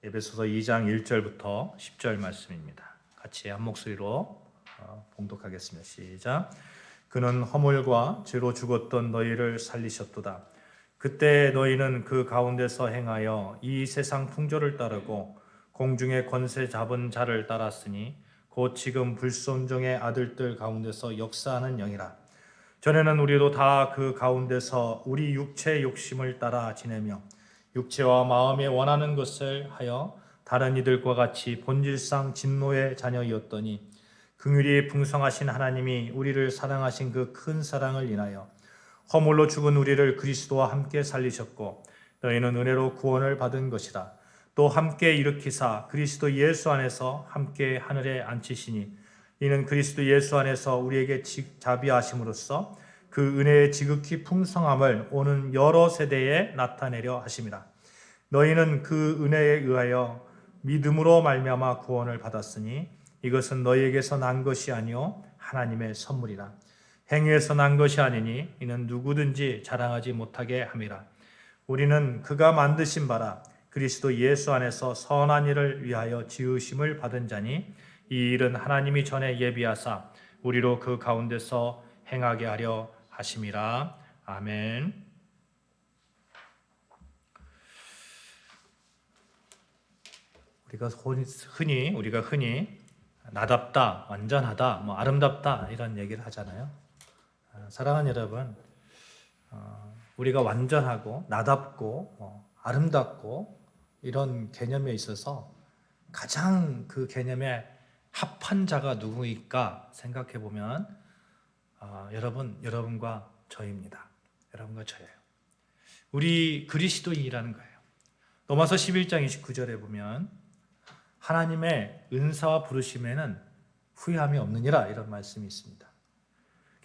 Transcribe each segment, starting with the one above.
에베소서 2장 1절부터 10절 말씀입니다. 같이 한 목소리로 봉독하겠습니다. 시작. 그는 허물과 죄로 죽었던 너희를 살리셨도다. 그때 너희는 그 가운데서 행하여 이 세상 풍조를 따르고 공중의 권세 잡은 자를 따랐으니 곧 지금 불순종의 아들들 가운데서 역사하는 영이라. 전에는 우리도 다 그 가운데서 우리 육체의 욕심을 따라 지내며 육체와 마음에 원하는 것을 하여 다른 이들과 같이 본질상 진노의 자녀이었더니 긍휼이 풍성하신 하나님이 우리를 사랑하신 그 큰 사랑을 인하여 허물로 죽은 우리를 그리스도와 함께 살리셨고 너희는 은혜로 구원을 받은 것이라. 또 함께 일으키사 그리스도 예수 안에서 함께 하늘에 앉히시니 이는 그리스도 예수 안에서 우리에게 자비하심으로써 그 은혜의 지극히 풍성함을 오는 여러 세대에 나타내려 하심이라. 너희는 그 은혜에 의하여 믿음으로 말미암아 구원을 받았으니 이것은 너희에게서 난 것이 아니요 하나님의 선물이라. 행위에서 난 것이 아니니 이는 누구든지 자랑하지 못하게 함이라. 우리는 그가 만드신 바라 그리스도 예수 안에서 선한 일을 위하여 지으심을 받은 자니 이 일은 하나님이 전에 예비하사 우리로 그 가운데서 행하게 하려 하심이라. 아멘. 우리가 흔히 나답다, 완전하다, 아름답다 이런 얘기를 하잖아요. 사랑하는 여러분, 우리가 완전하고 나답고 아름답고 이런 개념에 있어서 가장 그 개념에 합한 자가 누구일까 생각해 보면 여러분과 저입니다. 여러분과 저예요. 우리 그리스도인이라는 거예요. 로마서 11장 29절에 보면 하나님의 은사와 부르심에는 후회함이 없느니라 이런 말씀이 있습니다.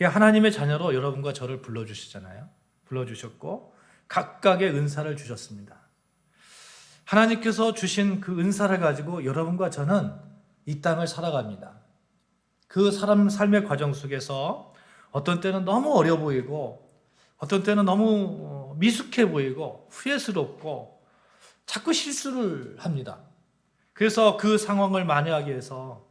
하나님의 자녀로 여러분과 저를 불러주시잖아요. 불러주셨고 각각의 은사를 주셨습니다. 하나님께서 주신 그 은사를 가지고 여러분과 저는 이 땅을 살아갑니다. 그 삶의 과정 속에서 어떤 때는 너무 어려 보이고 어떤 때는 너무 미숙해 보이고 후회스럽고 자꾸 실수를 합니다. 그래서 그 상황을 만회하기 위해서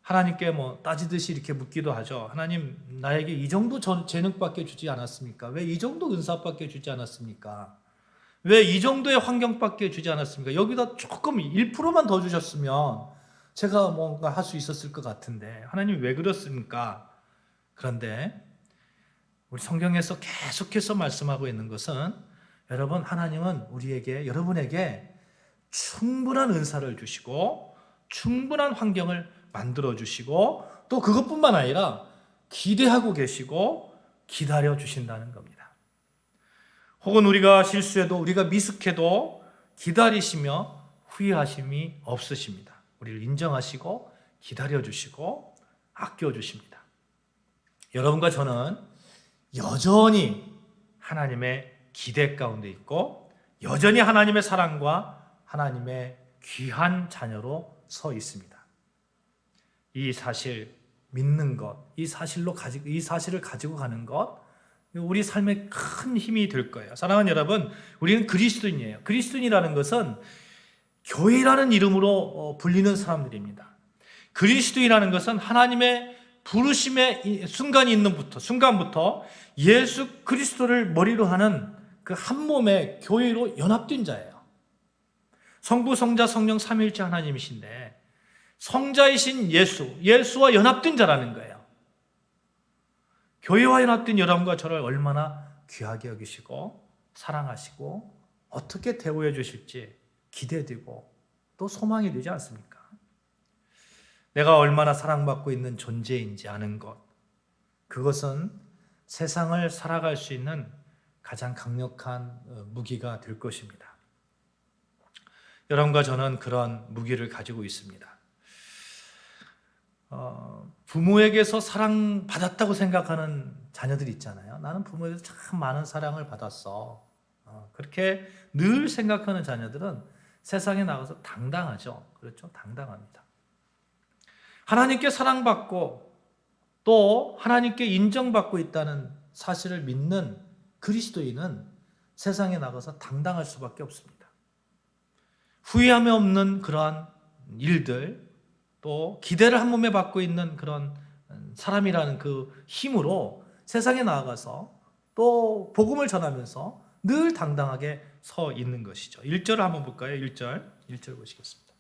하나님께 따지듯이 이렇게 묻기도 하죠. 하나님, 나에게 이 정도 재능밖에 주지 않았습니까? 왜 이 정도 은사밖에 주지 않았습니까? 왜 이 정도의 환경밖에 주지 않았습니까? 여기다 조금 1%만 더 주셨으면 제가 뭔가 할 수 있었을 것 같은데 하나님 왜 그렇습니까? 그런데 우리 성경에서 계속해서 말씀하고 있는 것은 여러분, 하나님은 여러분에게 충분한 은사를 주시고 충분한 환경을 만들어 주시고 또 그것뿐만 아니라 기대하고 계시고 기다려 주신다는 겁니다. 혹은 우리가 실수해도 우리가 미숙해도 기다리시며 후회하심이 없으십니다. 우리를 인정하시고 기다려 주시고 아껴 주십니다. 여러분과 저는 여전히 하나님의 기대 가운데 있고 여전히 하나님의 사랑과 하나님의 귀한 자녀로 서 있습니다. 이 사실 믿는 것, 이 사실을 가지고 가는 것, 우리 삶에 큰 힘이 될 거예요. 사랑하는 여러분, 우리는 그리스도인이에요. 그리스도인이라는 것은 교회라는 이름으로 불리는 사람들입니다. 그리스도인이라는 것은 하나님의 부르심의 순간부터 예수 그리스도를 머리로 하는 그 한 몸의 교회로 연합된 자예요. 성부, 성자, 성령 삼위일체 하나님이신데 성자이신 예수와 연합된 자라는 거예요. 교회와 연합된 여러분과 저를 얼마나 귀하게 여기시고 사랑하시고 어떻게 대우해 주실지 기대되고 또 소망이 되지 않습니까? 내가 얼마나 사랑받고 있는 존재인지 아는 것, 그것은 세상을 살아갈 수 있는 가장 강력한 무기가 될 것입니다. 여러분과 저는 그런 무기를 가지고 있습니다. 부모에게서 사랑받았다고 생각하는 자녀들이 있잖아요. 나는 부모에게서 참 많은 사랑을 받았어. 그렇게 늘 생각하는 자녀들은 세상에 나가서 당당하죠. 그렇죠? 당당합니다. 하나님께 사랑받고 또 하나님께 인정받고 있다는 사실을 믿는 그리스도인은 세상에 나가서 당당할 수밖에 없습니다. 후회함이 없는 그러한 일들, 또 기대를 한 몸에 받고 있는 그런 사람이라는 그 힘으로 세상에 나아가서 또 복음을 전하면서 늘 당당하게 서 있는 것이죠. 1절을 한번 볼까요? 1절 보시겠습니다.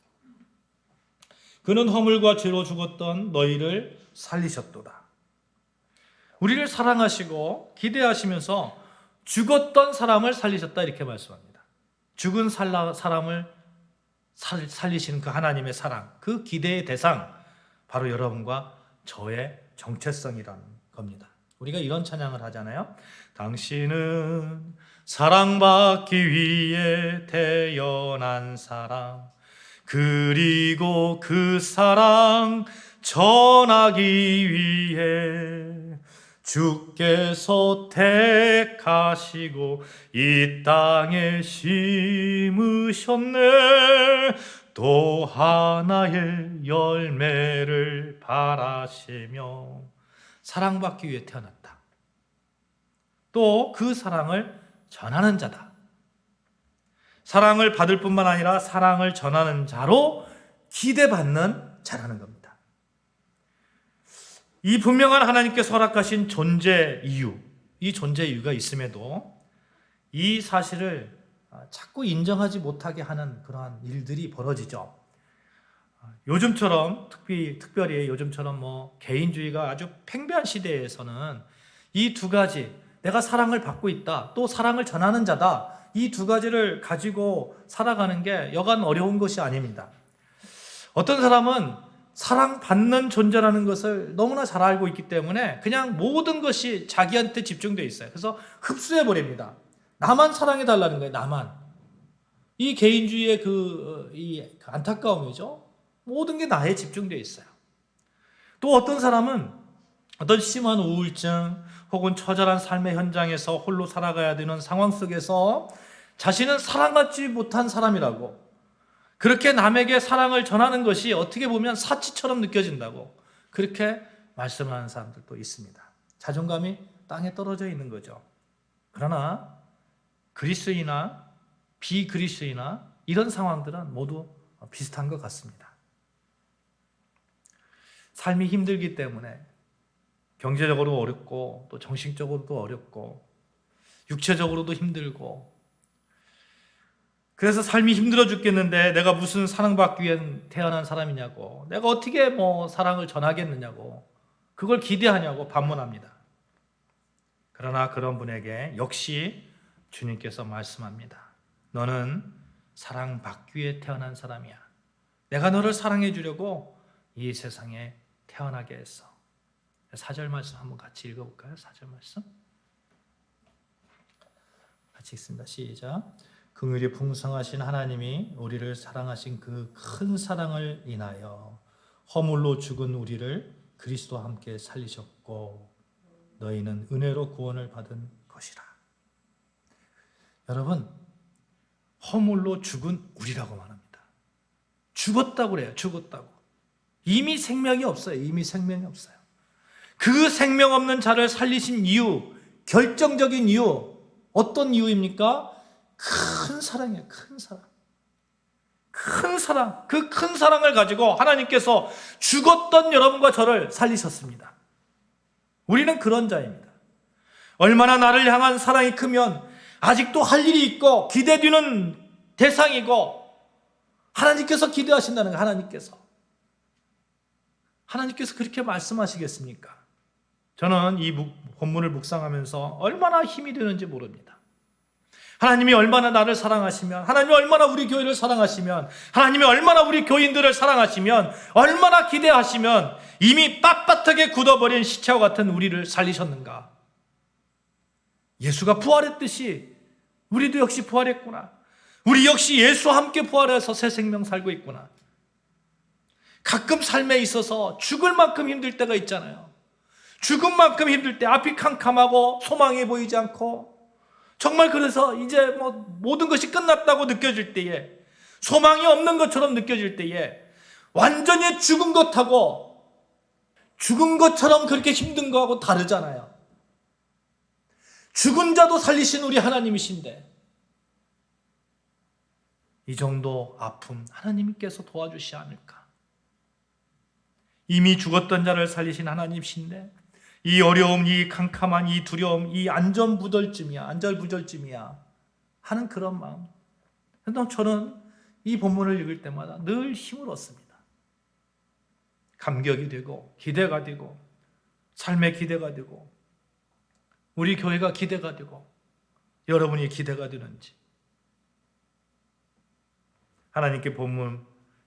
그는 허물과 죄로 죽었던 너희를 살리셨도다. 우리를 사랑하시고 기대하시면서 죽었던 사람을 살리셨다, 이렇게 말씀합니다. 죽은 사람을 살리시는 그 하나님의 사랑, 그 기대의 대상, 바로 여러분과 저의 정체성이라는 겁니다. 우리가 이런 찬양을 하잖아요. 당신은 사랑받기 위해 태어난 사람, 그리고 그 사랑 전하기 위해 주께서 택하시고 이 땅에 심으셨네. 또 하나의 열매를 바라시며 사랑받기 위해 태어났다. 또 그 사랑을 전하는 자다. 사랑을 받을 뿐만 아니라 사랑을 전하는 자로 기대받는 자라는 겁니다. 이 분명한 하나님께서 허락하신 존재 이유, 이 존재 이유가 있음에도 이 사실을 자꾸 인정하지 못하게 하는 그러한 일들이 벌어지죠. 요즘처럼 특별히 요즘처럼 개인주의가 아주 팽배한 시대에서는 이 두 가지, 내가 사랑을 받고 있다, 또 사랑을 전하는 자다, 이 두 가지를 가지고 살아가는 게 여간 어려운 것이 아닙니다. 어떤 사람은 사랑받는 존재라는 것을 너무나 잘 알고 있기 때문에 그냥 모든 것이 자기한테 집중되어 있어요. 그래서 흡수해버립니다. 나만 사랑해달라는 거예요. 나만. 이 개인주의의 이 안타까움이죠. 모든 게 나에 집중되어 있어요. 또 어떤 사람은 어떤 심한 우울증 혹은 처절한 삶의 현장에서 홀로 살아가야 되는 상황 속에서 자신은 사랑받지 못한 사람이라고, 그렇게 남에게 사랑을 전하는 것이 어떻게 보면 사치처럼 느껴진다고 그렇게 말씀하는 사람들도 있습니다. 자존감이 땅에 떨어져 있는 거죠. 그러나 그리스도인이나 비그리스도인이나 이런 상황들은 모두 비슷한 것 같습니다. 삶이 힘들기 때문에 경제적으로 어렵고 또 정신적으로도 어렵고 육체적으로도 힘들고, 그래서 삶이 힘들어 죽겠는데 내가 무슨 사랑받기 위해 태어난 사람이냐고, 내가 어떻게 사랑을 전하겠느냐고, 그걸 기대하냐고 반문합니다. 그러나 그런 분에게 역시 주님께서 말씀합니다. 너는 사랑받기 위해 태어난 사람이야. 내가 너를 사랑해 주려고 이 세상에 태어나게 했어. 4절 말씀 한번 같이 읽어볼까요? 4절 말씀 같이 읽습니다. 시작. 긍휼이 풍성하신 하나님이 우리를 사랑하신 그 큰 사랑을 인하여 허물로 죽은 우리를 그리스도와 함께 살리셨고 너희는 은혜로 구원을 받은 것이라. 여러분, 허물로 죽은 우리라고 말합니다. 죽었다고 그래요. 죽었다고. 이미 생명이 없어요. 이미 생명이 없어요. 그 생명 없는 자를 살리신 이유, 결정적인 이유, 어떤 이유입니까? 큰 사랑이에요. 큰 사랑. 큰 사랑. 그 큰 사랑을 가지고 하나님께서 죽었던 여러분과 저를 살리셨습니다. 우리는 그런 자입니다. 얼마나 나를 향한 사랑이 크면 아직도 할 일이 있고 기대되는 대상이고, 하나님께서 기대하신다는 거예요. 하나님께서 그렇게 말씀하시겠습니까? 저는 이 본문을 묵상하면서 얼마나 힘이 되는지 모릅니다. 하나님이 얼마나 나를 사랑하시면, 하나님이 얼마나 우리 교회를 사랑하시면, 하나님이 얼마나 우리 교인들을 사랑하시면, 얼마나 기대하시면 이미 빳빳하게 굳어버린 시체와 같은 우리를 살리셨는가. 예수가 부활했듯이 우리도 역시 부활했구나. 우리 역시 예수와 함께 부활해서 새 생명 살고 있구나. 가끔 삶에 있어서 죽을 만큼 힘들 때가 있잖아요. 죽은 만큼 힘들 때 앞이 캄캄하고 소망이 보이지 않고, 정말 그래서 이제 모든 것이 끝났다고 느껴질 때에, 소망이 없는 것처럼 느껴질 때에, 완전히 죽은 것하고 죽은 것처럼 그렇게 힘든 거하고 다르잖아요. 죽은 자도 살리신 우리 하나님이신데, 이 정도 아픔 하나님께서 도와주시지 않을까? 이미 죽었던 자를 살리신 하나님이신데 이 어려움, 이 캄캄한 이 두려움, 이 안절부절쯤이야 하는 그런 마음. 그래서 저는 이 본문을 읽을 때마다 늘 힘을 얻습니다. 감격이 되고 기대가 되고 삶의 기대가 되고 우리 교회가 기대가 되고 여러분이 기대가 되는지 하나님께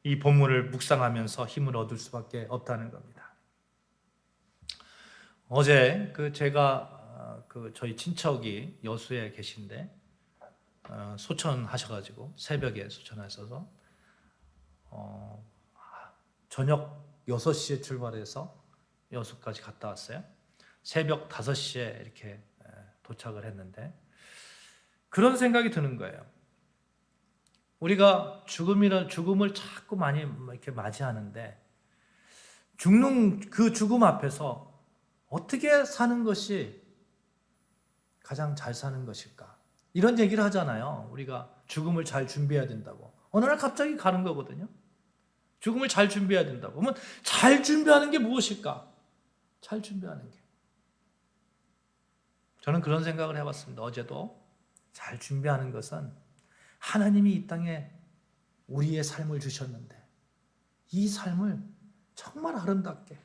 이 본문을 묵상하면서 힘을 얻을 수밖에 없다는 겁니다. 어제 제가 저희 친척이 여수에 계신데 소천하셔가지고 새벽에 소천하셔서 저녁 6시에 출발해서 여수까지 갔다 왔어요. 새벽 5시에 이렇게 도착을 했는데 그런 생각이 드는 거예요. 우리가 죽음을 자꾸 많이 이렇게 맞이하는데 죽는 그 죽음 앞에서 어떻게 사는 것이 가장 잘 사는 것일까? 이런 얘기를 하잖아요. 우리가 죽음을 잘 준비해야 된다고. 어느 날 갑자기 가는 거거든요. 죽음을 잘 준비해야 된다고. 그러면 잘 준비하는 게 무엇일까? 잘 준비하는 게. 저는 그런 생각을 해봤습니다. 어제도 잘 준비하는 것은 하나님이 이 땅에 우리의 삶을 주셨는데 이 삶을 정말 아름답게,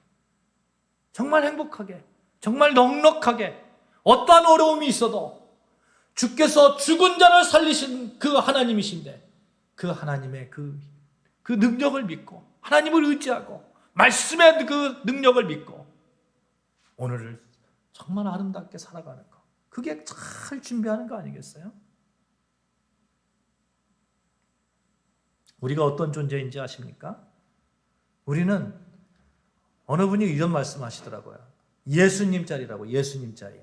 정말 행복하게, 정말 넉넉하게 어떠한 어려움이 있어도 주께서 죽은 자를 살리신 그 하나님이신데 그 하나님의 그 능력을 믿고 하나님을 의지하고 말씀의 그 능력을 믿고 오늘을 정말 아름답게 살아가는 것, 그게 잘 준비하는 거 아니겠어요? 우리가 어떤 존재인지 아십니까? 우리는 어느 분이 이런 말씀하시더라고요. 예수님 자리라고. 예수님 자리.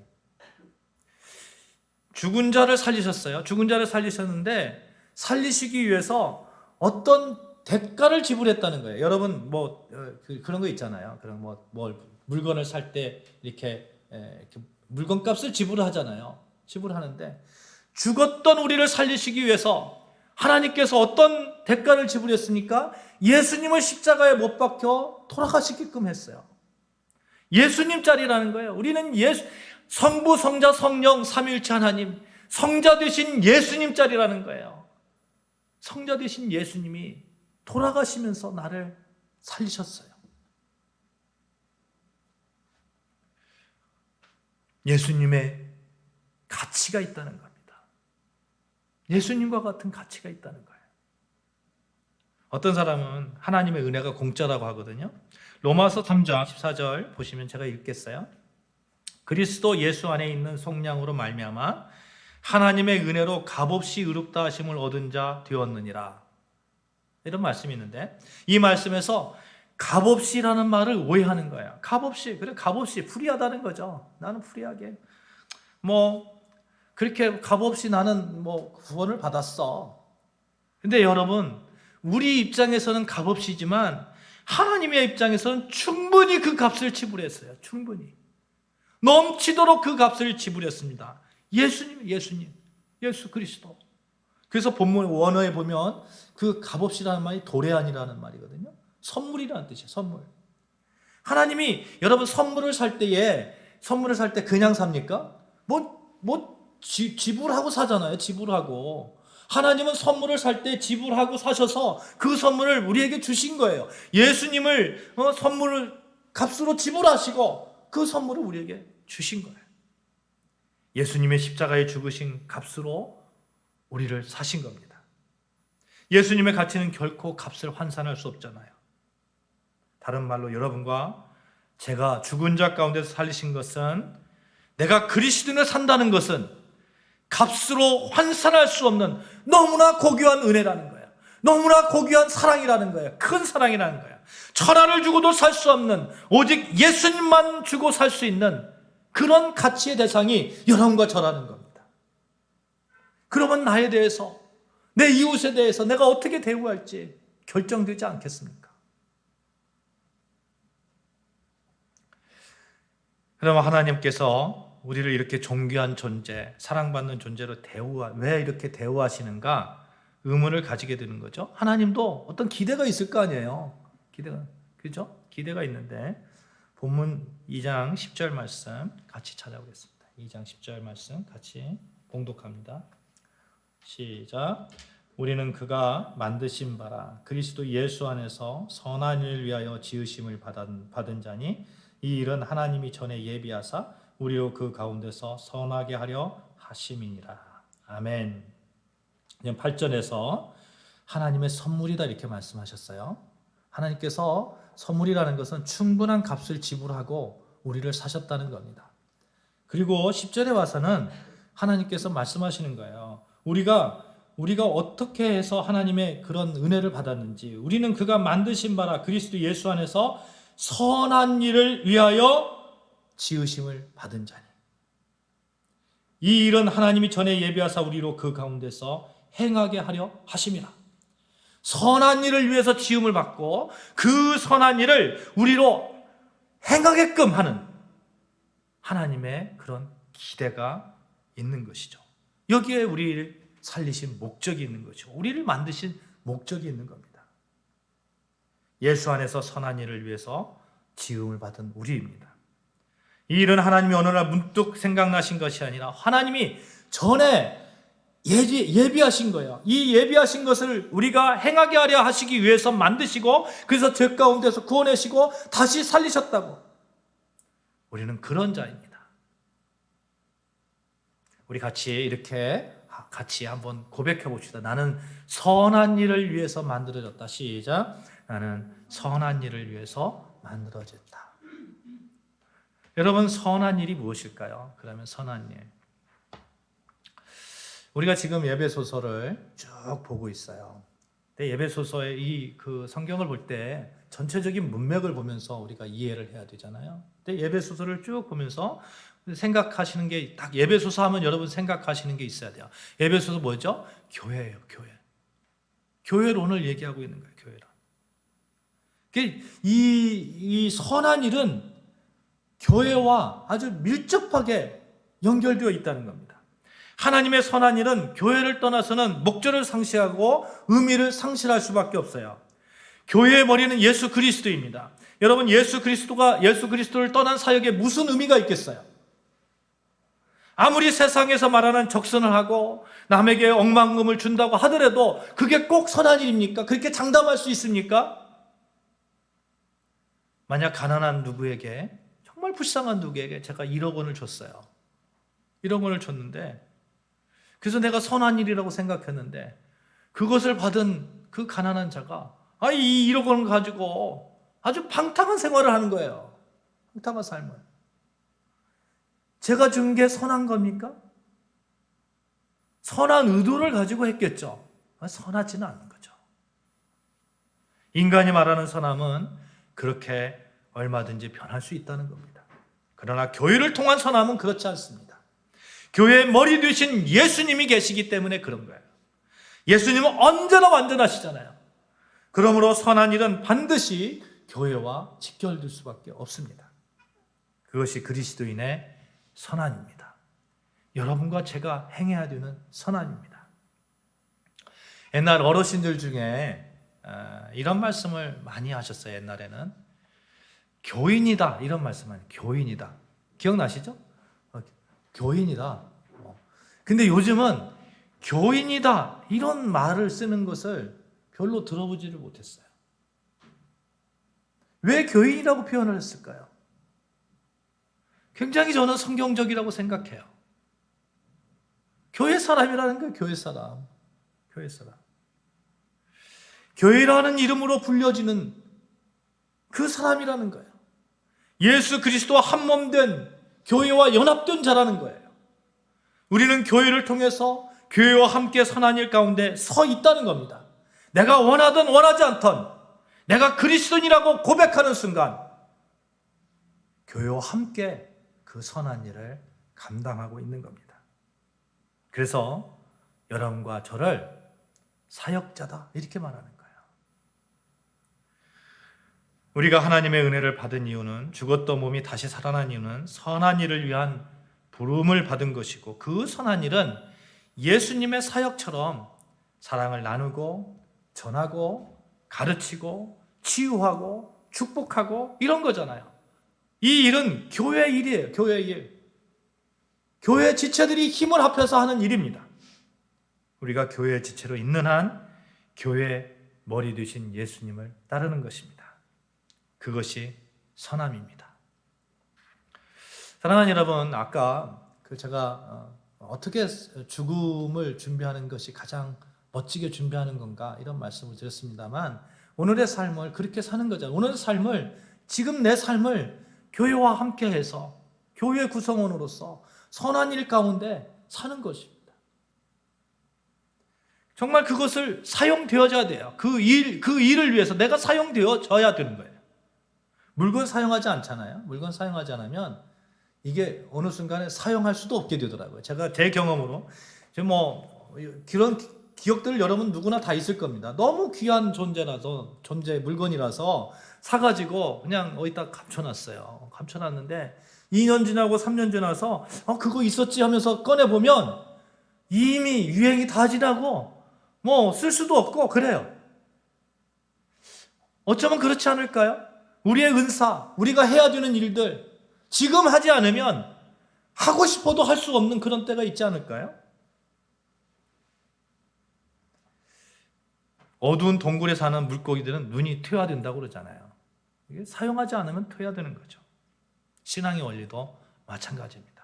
죽은 자를 살리셨어요. 죽은 자를 살리셨는데 살리시기 위해서 어떤 대가를 지불했다는 거예요. 여러분 그런 거 있잖아요. 그런 물건을 살 때 이렇게 물건값을 지불하잖아요. 지불하는데 죽었던 우리를 살리시기 위해서 하나님께서 어떤 대가를 지불했습니까? 예수님을 십자가에 못 박혀 돌아가시게끔 했어요. 예수님 자리라는 거예요. 우리는 성부, 성자, 성령, 삼위일체 하나님, 성자 되신 예수님 자리라는 거예요. 성자 되신 예수님이 돌아가시면서 나를 살리셨어요. 예수님의 가치가 있다는 겁니다. 예수님과 같은 가치가 있다는 거예요. 어떤 사람은 하나님의 은혜가 공짜라고 하거든요. 로마서 3장 14절 보시면 제가 읽겠어요. 그리스도 예수 안에 있는 속량으로 말미암아 하나님의 은혜로 값없이 의롭다 하심을 얻은 자 되었느니라. 이런 말씀이 있는데 이 말씀에서 값없이라는 말을 오해하는 거예요. 값없이, 그래 값없이 프리하다는 거죠. 나는 프리하게 그렇게 값없이 나는 구원을 받았어. 근데 여러분, 우리 입장에서는 값없이지만 하나님의 입장에서는 충분히 그 값을 지불했어요. 충분히. 넘치도록 그 값을 지불했습니다. 예수 그리스도. 그래서 본문 원어에 보면 그 값없이라는 말이 도레안이라는 말이거든요. 선물이라는 뜻이에요. 선물. 하나님이 여러분 선물을 살 때 그냥 삽니까? 지불하고 사잖아요. 지불하고. 하나님은 선물을 살 때 지불하고 사셔서 그 선물을 우리에게 주신 거예요. 예수님을 선물을 값으로 지불하시고 그 선물을 우리에게 주신 거예요. 예수님의 십자가에 죽으신 값으로 우리를 사신 겁니다. 예수님의 가치는 결코 값을 환산할 수 없잖아요. 다른 말로 여러분과 제가 죽은 자 가운데서 살리신 것은, 내가 그리스도인을 산다는 것은 값으로 환산할 수 없는 너무나 고귀한 은혜라는 거예요. 너무나 고귀한 사랑이라는 거예요. 큰 사랑이라는 거예요. 천하를 주고도 살 수 없는, 오직 예수님만 주고 살 수 있는 그런 가치의 대상이 여러분과 저라는 겁니다. 그러면 나에 대해서, 내 이웃에 대해서 내가 어떻게 대우할지 결정되지 않겠습니까? 그러면 하나님께서 우리를 이렇게 존귀한 존재, 사랑받는 존재로 왜 이렇게 대우하시는가? 의문을 가지게 되는 거죠. 하나님도 어떤 기대가 있을 거 아니에요. 그죠? 기대가 있는데 본문 2장 10절 말씀 같이 찾아보겠습니다. 2장 10절 말씀 같이 봉독합니다. 시작. 우리는 그가 만드신 바라 그리스도 예수 안에서 선한 일을 위하여 지으심을 받은 자니 이 일은 하나님이 전에 예비하사 우리로 그 가운데서 선하게 하려 하심이니라. 아멘. 8절에서 하나님의 선물이다 이렇게 말씀하셨어요. 하나님께서 선물이라는 것은 충분한 값을 지불하고 우리를 사셨다는 겁니다. 그리고 10절에 와서는 하나님께서 말씀하시는 거예요. 우리가 어떻게 해서 하나님의 그런 은혜를 받았는지, 우리는 그가 만드신 바라 그리스도 예수 안에서 선한 일을 위하여 지으심을 받은 자니 이 일은 하나님이 전에 예비하사 우리로 그 가운데서 행하게 하려 하심이라. 선한 일을 위해서 지음을 받고 그 선한 일을 우리로 행하게끔 하는 하나님의 그런 기대가 있는 것이죠. 여기에 우리를 살리신 목적이 있는 거죠. 우리를 만드신 목적이 있는 겁니다. 예수 안에서 선한 일을 위해서 지음을 받은 우리입니다. 이 일은 하나님이 어느 날 문득 생각나신 것이 아니라 하나님이 전에 예비하신 거예요. 이 예비하신 것을 우리가 행하게 하려 하시기 위해서 만드시고 그래서 죄 가운데서 구원하시고 다시 살리셨다고. 우리는 그런 자입니다. 우리 같이 한번 고백해 봅시다. 나는 선한 일을 위해서 만들어졌다. 시작. 나는 선한 일을 위해서 만들어졌다. 여러분, 선한 일이 무엇일까요? 그러면 선한 일. 우리가 지금 예배소서를 쭉 보고 있어요. 근데 예배소서의 그 성경을 볼 때 전체적인 문맥을 보면서 우리가 이해를 해야 되잖아요. 근데 예배소서를 쭉 보면서 생각하시는 게, 딱 예배소서 하면 여러분 생각하시는 게 있어야 돼요. 예배소서 뭐죠? 교회예요, 교회. 교회론을 얘기하고 있는 거예요, 교회론. 이 선한 일은 교회와 아주 밀접하게 연결되어 있다는 겁니다. 하나님의 선한 일은 교회를 떠나서는 목적을 상실하고 의미를 상실할 수밖에 없어요. 교회의 머리는 예수 그리스도입니다. 여러분, 예수 그리스도를 떠난 사역에 무슨 의미가 있겠어요? 아무리 세상에서 말하는 적선을 하고 남에게 억만금을 준다고 하더라도 그게 꼭 선한 일입니까? 그렇게 장담할 수 있습니까? 만약 가난한 누구에게, 정말 불쌍한 누구에게 제가 1억 원을 줬어요. 1억 원을 줬는데, 그래서 내가 선한 일이라고 생각했는데 그것을 받은 그 가난한 자가 이 1억 원을 가지고 아주 방탕한 생활을 하는 거예요. 방탕한 삶을. 제가 준 게 선한 겁니까? 선한 의도를 가지고 했겠죠. 선하지는 않은 거죠. 인간이 말하는 선함은 그렇게 얼마든지 변할 수 있다는 겁니다. 그러나 교회를 통한 선함은 그렇지 않습니다. 교회의 머리 되신 예수님이 계시기 때문에 그런 거예요. 예수님은 언제나 완전하시잖아요. 그러므로 선한 일은 반드시 교회와 직결될 수밖에 없습니다. 그것이 그리스도인의 선한입니다. 여러분과 제가 행해야 되는 선한입니다. 옛날 어르신들 중에 이런 말씀을 많이 하셨어요. 옛날에는 교인이다 이런 말씀을 해요. 교인이다. 기억나시죠? 교인이다. 근데 요즘은 교인이다 이런 말을 쓰는 것을 별로 들어보지를 못했어요. 왜 교인이라고 표현을 했을까요? 굉장히 저는 성경적이라고 생각해요. 교회 사람이라는 거예요. 교회 사람. 교회 사람. 교회라는 이름으로 불려지는 그 사람이라는 거예요. 예수 그리스도와 한몸된 교회와 연합된 자라는 거예요. 우리는 교회를 통해서 교회와 함께 선한 일 가운데 서 있다는 겁니다. 내가 원하든 원하지 않든 내가 그리스도인이라고 고백하는 순간 교회와 함께 그 선한 일을 감당하고 있는 겁니다. 그래서 여러분과 저를 사역자다 이렇게 말하는 거예요. 우리가 하나님의 은혜를 받은 이유는, 죽었던 몸이 다시 살아난 이유는 선한 일을 위한 부름을 받은 것이고, 그 선한 일은 예수님의 사역처럼 사랑을 나누고 전하고 가르치고 치유하고 축복하고 이런 거잖아요. 이 일은 교회의 일이에요. 교회의 일. 교회 지체들이 힘을 합해서 하는 일입니다. 우리가 교회의 지체로 있는 한 교회의 머리 되신 예수님을 따르는 것입니다. 그것이 선함입니다. 사랑하는 여러분, 아까 제가 어떻게 죽음을 준비하는 것이 가장 멋지게 준비하는 건가 이런 말씀을 드렸습니다만, 오늘의 삶을 그렇게 사는 거죠. 오늘의 삶을, 지금 내 삶을 교회와 함께해서 교회 구성원으로서 선한 일 가운데 사는 것입니다. 정말 그것을 사용되어져야 돼요. 그 일을 위해서 내가 사용되어져야 되는 거예요. 물건 사용하지 않잖아요. 물건 사용하지 않으면 이게 어느 순간에 사용할 수도 없게 되더라고요. 제가 제 경험으로, 그런 기억들 여러분 누구나 다 있을 겁니다. 너무 귀한 물건이라서 사가지고 그냥 어디다 감춰놨어요. 감춰놨는데 2년 지나고 3년 지나서 그거 있었지 하면서 꺼내보면 이미 유행이 다 지나고 쓸 수도 없고 그래요. 어쩌면 그렇지 않을까요? 우리의 은사, 우리가 해야 되는 일들 지금 하지 않으면 하고 싶어도 할 수 없는 그런 때가 있지 않을까요? 어두운 동굴에 사는 물고기들은 눈이 퇴화된다고 그러잖아요. 이게 사용하지 않으면 퇴화되는 거죠. 신앙의 원리도 마찬가지입니다.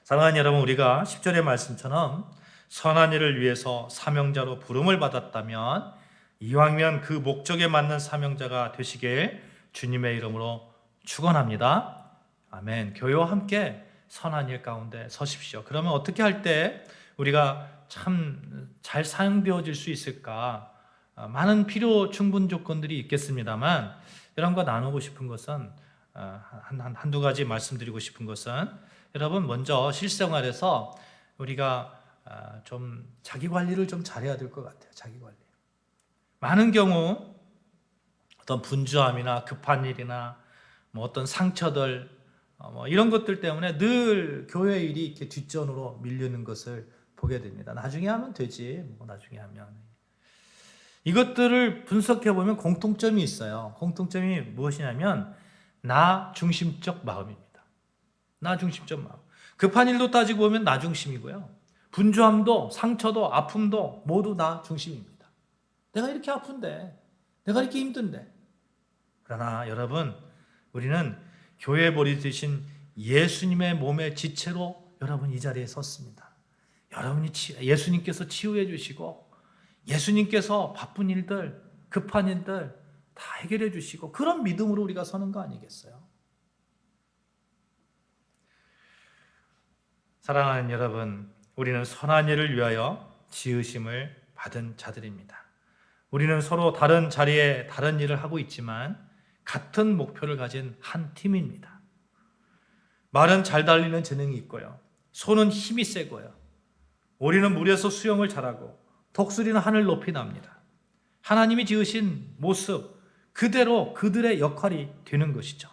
사랑하는 여러분, 우리가 10절의 말씀처럼 선한 일을 위해서 사명자로 부름을 받았다면 이왕이면 그 목적에 맞는 사명자가 되시길 주님의 이름으로 축원합니다. 아멘. 교회와 함께 선한 일 가운데 서십시오. 그러면 어떻게 할 때 우리가 참 잘 사용되어질 수 있을까? 많은 필요 충분 조건들이 있겠습니다만, 여러분과 나누고 싶은 것은 한두 가지 말씀드리고 싶은 것은, 여러분 먼저 실생활에서 우리가 좀 자기 관리를 좀 잘해야 될 것 같아요. 자기 관리. 많은 경우 어떤 분주함이나 급한 일이나 어떤 상처들 이런 것들 때문에 늘 교회 일이 이렇게 뒷전으로 밀리는 것을 보게 됩니다. 나중에 하면 되지. 나중에 하면. 이것들을 분석해 보면 공통점이 있어요. 공통점이 무엇이냐면 나 중심적 마음입니다. 나 중심적 마음. 급한 일도 따지고 보면 나 중심이고요. 분주함도 상처도 아픔도 모두 나 중심입니다. 내가 이렇게 아픈데, 내가 이렇게 힘든데. 그러나 여러분, 우리는 교회 머리 되신 예수님의 몸의 지체로 여러분 이 자리에 섰습니다. 예수님께서 치유해 주시고, 예수님께서 바쁜 일들, 급한 일들 다 해결해 주시고, 그런 믿음으로 우리가 서는 거 아니겠어요? 사랑하는 여러분, 우리는 선한 일을 위하여 지으심을 받은 자들입니다. 우리는 서로 다른 자리에 다른 일을 하고 있지만 같은 목표를 가진 한 팀입니다. 말은 잘 달리는 재능이 있고요. 손은 힘이 세고요. 오리는 물에서 수영을 잘하고 독수리는 하늘 높이 납니다. 하나님이 지으신 모습 그대로 그들의 역할이 되는 것이죠.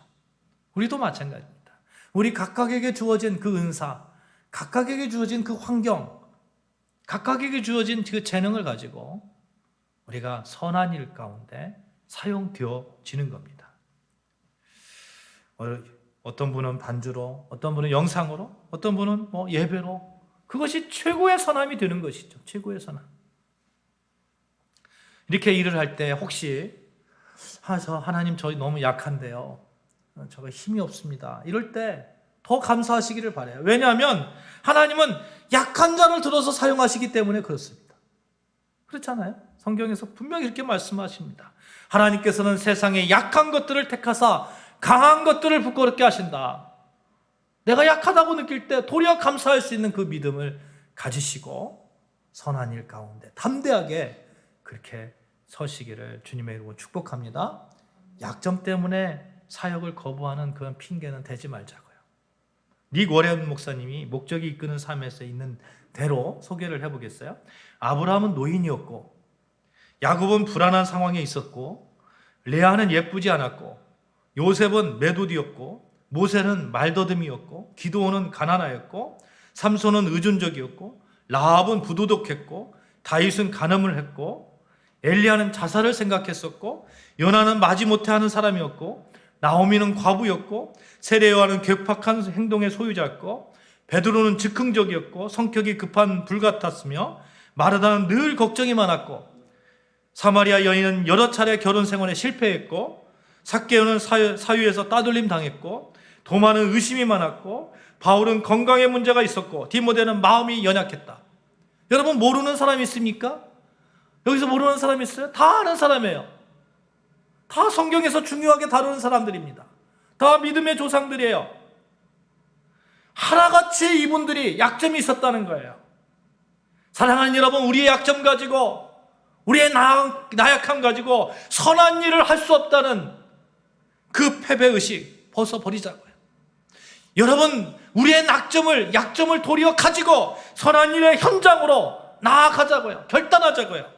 우리도 마찬가지입니다. 우리 각각에게 주어진 그 은사, 각각에게 주어진 그 환경, 각각에게 주어진 그 재능을 가지고 우리가 선한 일 가운데 사용되어지는 겁니다. 어떤 분은 반주로, 어떤 분은 영상으로, 어떤 분은 예배로, 그것이 최고의 선함이 되는 것이죠. 최고의 선함. 이렇게 일을 할 때 혹시 하나님 저 너무 약한데요, 저가 힘이 없습니다, 이럴 때 더 감사하시기를 바라요. 왜냐하면 하나님은 약한 자를 들어서 사용하시기 때문에 그렇습니다. 그렇잖아요? 성경에서 분명히 이렇게 말씀하십니다. 하나님께서는 세상에 약한 것들을 택하사 강한 것들을 부끄럽게 하신다. 내가 약하다고 느낄 때 도리어 감사할 수 있는 그 믿음을 가지시고 선한 일 가운데 담대하게 그렇게 서시기를 주님의 이름으로 축복합니다. 약점 때문에 사역을 거부하는 그런 핑계는 대지 말자고요. 닉 워렌 목사님이 목적이 이끄는 삶에서 있는 대로 소개를 해보겠어요. 아브라함은 노인이었고, 야곱은 불안한 상황에 있었고, 레아는 예쁘지 않았고, 요셉은 메도디였고, 모세는 말더듬이었고, 기드온은 가난하였고, 삼손은 의존적이었고, 라합은 부도덕했고, 다윗은 간음을 했고, 엘리야는 자살을 생각했었고, 요나는 마지못해 하는 사람이었고, 나오미는 과부였고, 세례요한은 괴팍한 행동의 소유자였고, 베드로는 즉흥적이었고 성격이 급한 불 같았으며, 마르다는 늘 걱정이 많았고, 사마리아 여인은 여러 차례 결혼 생활에 실패했고, 삭개오는 사유에서 따돌림 당했고, 도마는 의심이 많았고, 바울은 건강에 문제가 있었고, 디모데는 마음이 연약했다. 여러분, 모르는 사람이 있습니까? 여기서 모르는 사람이 있어요? 다 아는 사람이에요. 다 성경에서 중요하게 다루는 사람들입니다. 다 믿음의 조상들이에요. 하나같이 이분들이 약점이 있었다는 거예요. 사랑하는 여러분, 우리의 약점 가지고, 우리의 나약함 가지고 선한 일을 할 수 없다는 그 패배의식 벗어버리자고요. 여러분, 우리의 약점을 도리어 가지고 선한 일의 현장으로 나아가자고요. 결단하자고요.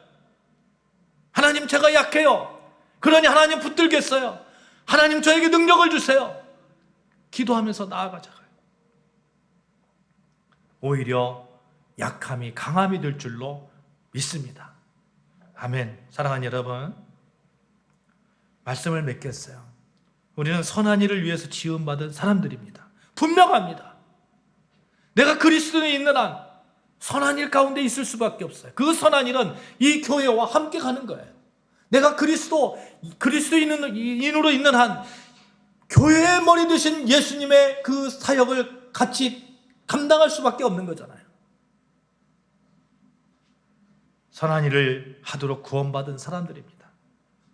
하나님, 제가 약해요. 그러니 하나님 붙들겠어요. 하나님, 저에게 능력을 주세요. 기도하면서 나아가자고요. 오히려 약함이 강함이 될 줄로 믿습니다. 아멘. 사랑하는 여러분, 말씀을 맺겠어요. 우리는 선한 일을 위해서 지원받은 사람들입니다. 분명합니다. 내가 그리스도인이 있는 한 선한 일 가운데 있을 수밖에 없어요. 그 선한 일은 이 교회와 함께 가는 거예요. 내가 그리스도인으로 있는 한 교회의 머리 되신 예수님의 그 사역을 같이 감당할 수밖에 없는 거잖아요. 선한 일을 하도록 구원받은 사람들입니다.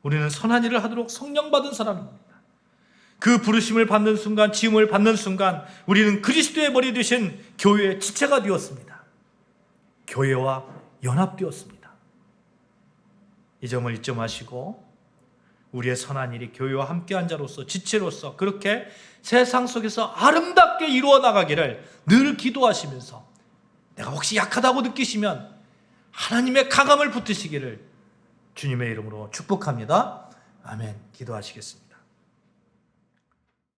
우리는 선한 일을 하도록 성령 받은 사람입니다. 그 부르심을 받는 순간, 지음을 받는 순간 우리는 그리스도의 머리 되신 교회의 지체가 되었습니다. 교회와 연합되었습니다. 이 점을 잊지 마시고 우리의 선한 일이 교회와 함께한 자로서, 지체로서 그렇게 세상 속에서 아름답게 이루어 나가기를 늘 기도하시면서, 내가 혹시 약하다고 느끼시면 하나님의 강함을 붙드시기를 주님의 이름으로 축복합니다. 아멘. 기도하시겠습니다.